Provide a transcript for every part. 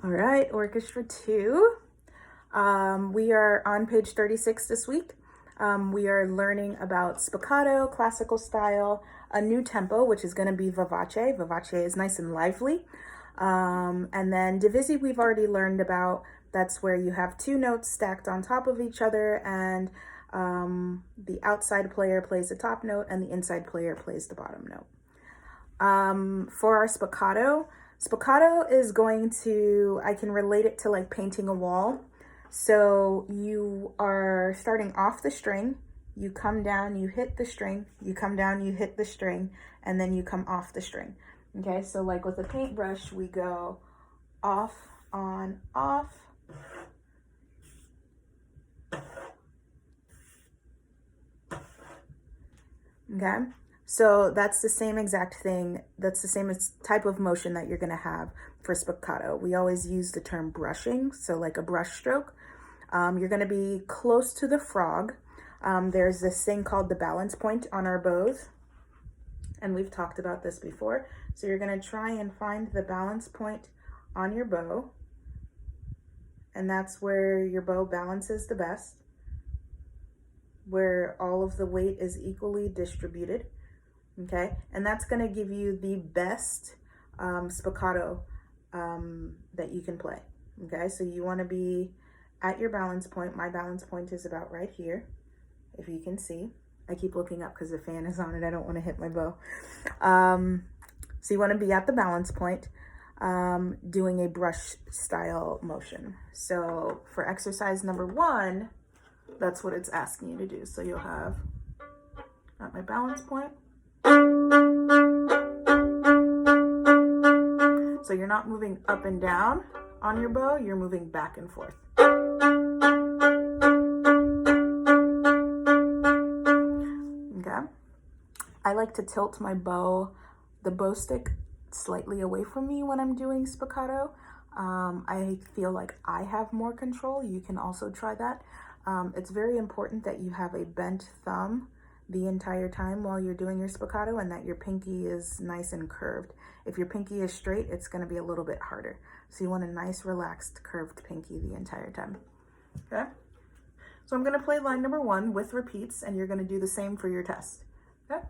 All right, Orchestra 2. We are on page 36 this week. We are learning about spiccato, classical style, a new tempo, which is going to be vivace. Vivace is nice and lively. And then divisi we've already learned about. That's where you have two notes stacked on top of each other, and the outside player plays the top note and the inside player plays the bottom note. For our spiccato is going to, I can relate it to like painting a wall. So you are starting off the string, you come down, you hit the string, you come down, you hit the string, and then you come off the string. Okay, so like with a paintbrush, we go off, on, off. Okay, so that's the same exact thing. That's the same type of motion that you're gonna have for spiccato. We always use the term brushing, so like a brush stroke. You're gonna be close to the frog. There's this thing called the balance point on our bows, and we've talked about this before. So you're gonna try and find the balance point on your bow, and that's where your bow balances the best, where all of the weight is equally distributed. Okay, and that's gonna give you the best spiccato that you can play. Okay, so you wanna be at your balance point. My balance point is about right here, if you can see. I keep looking up because the fan is on and I don't want to hit my bow. So you want to be at the balance point, doing a brush style motion. So for exercise number 1, that's what it's asking you to do. So you'll have at my balance point. So you're not moving up and down on your bow, you're moving back and forth. Okay. I like to tilt my bow, the bow stick, slightly away from me when I'm doing spiccato. I feel like I have more control. You can also try that. It's very important that you have a bent thumb the entire time while you're doing your spiccato, and that your pinky is nice and curved. If your pinky is straight, it's going to be a little bit harder. So you want a nice, relaxed, curved pinky the entire time. Okay? So I'm going to play line number 1 with repeats, and you're going to do the same for your test. Okay?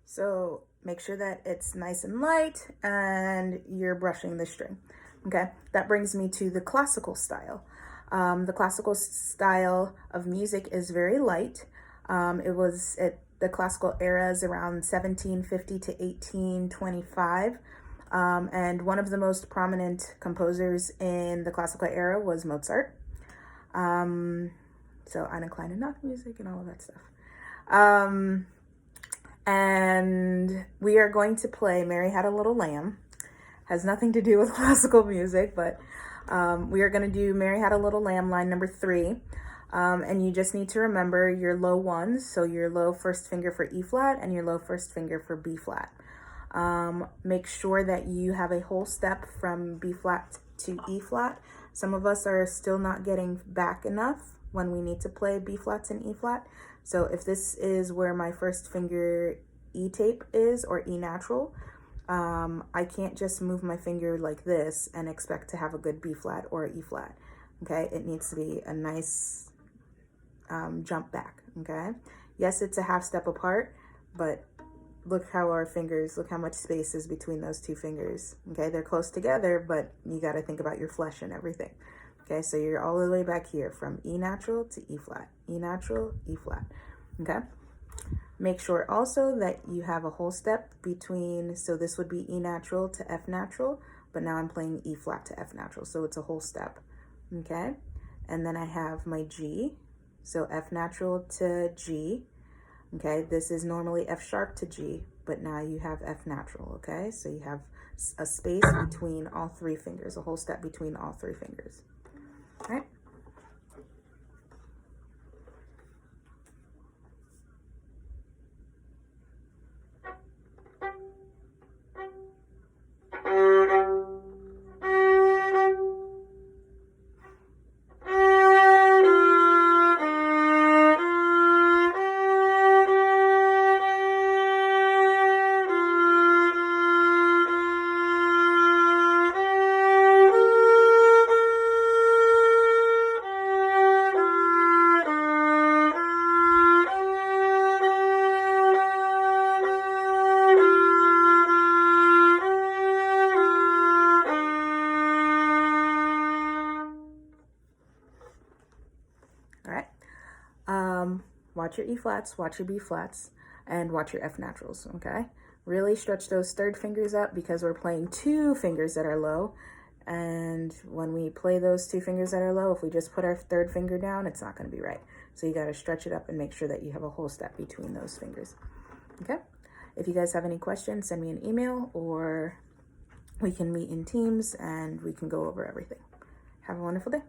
So make sure that it's nice and light and you're brushing the string. Okay, that brings me to the classical style. The classical style of music is very light. The classical era is around 1750 to 1825. And one of the most prominent composers in the classical era was Mozart. So Eine kleine Nachtmusik and all of that stuff. And we are going to play Mary Had a Little Lamb. Has nothing to do with classical music, but we are going to do Mary Had a Little Lamb, line number 3. And you just need to remember your low ones, so your low first finger for E flat and your low first finger for B flat. Make sure that you have a whole step from B flat to E flat. Some of us are still not getting back enough when we need to play B flats and E flat. So if this is where my first finger E tape is, or E natural, I can't just move my finger like this and expect to have a good B flat or E flat. Okay, it needs to be a nice jump back. Okay, yes, it's a half step apart, but look how much space is between those two fingers. Okay, they're close together, but you got to think about your flesh and everything. Okay, so you're all the way back here from E natural to E flat, E natural, E flat. Okay, make sure also that you have a whole step between, so this would be E natural to F natural, but now I'm playing E flat to F natural, so it's a whole step. Okay, and then I have my G, so F natural to G. Okay, this is normally F sharp to G, but now you have F natural. Okay, so you have a space between all 3 fingers, a whole step between all 3 fingers. All right. All right. Watch your E flats, watch your B flats, and watch your F naturals, okay? Really stretch those 3rd fingers up because we're playing 2 fingers that are low. And when we play those 2 fingers that are low, if we just put our 3rd finger down, it's not going to be right. So you got to stretch it up and make sure that you have a whole step between those fingers, okay? If you guys have any questions, send me an email, or we can meet in Teams and we can go over everything. Have a wonderful day.